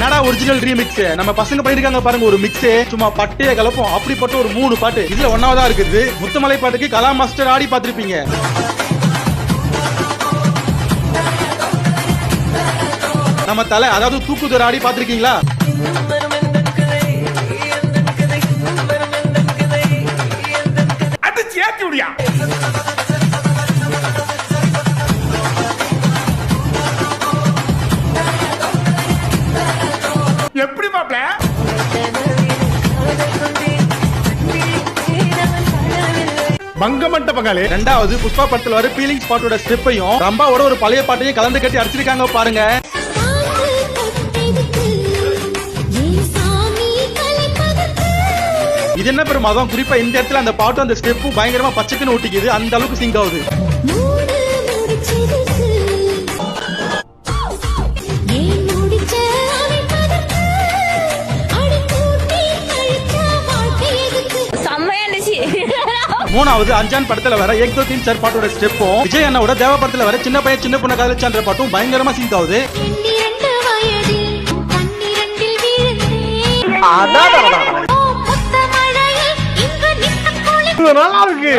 என்னடா original remix நம்ம பசங்க பண்ணிருக்காங்க பாருங்க ஒரு மிக்ஸ் சும்மா பட்டைய கலப்போம் அப்படிப்பட்ட ஒரு 3 பாட்டு இதுல ஒன்னாவதா இருக்குது. முத்துமலை பாட்டுக்கு கலா மாஸ்டர் ஆடி பாத்திருப்பீங்க. நம்ம தலை அதாவது தூக்குதர் ஆடி பாத்திருக்கீங்களா? எப்படி மாப்ள பங்கமட்ட பகாலே. ரெண்டாவது புஷ்பா படத்துல வர ஃபீலிங்ஸ் பாட்டோட ஸ்டெப்பையும் ரம்பாவோட ஒரு பழைய பாட்டையும் கலந்து கட்டி அடிச்சிருக்காங்க பாருங்க. இது என்ன பெரும் மதம், குறிப்பா இந்த இடத்துல அந்த பாட்டும் அந்த ஸ்டெப்பும் பயங்கரமா பச்சைக்குன்னு ஒட்டிக்குது, அந்த அளவுக்கு சிங்க் ஆகுது. மூணாவது அஞ்சான் படத்துல வர ஏக் தோ தீன் சார் பாட்டோட ஸ்டெப்பும் விஜய் அண்ணாவோட தேவா படத்துல வர சின்ன பையன் சின்ன பொண்ணு காதலிச்சான்ற பாட்டும் பயங்கரமா சிங்க் ஆகுது. நல்லா இருக்கு.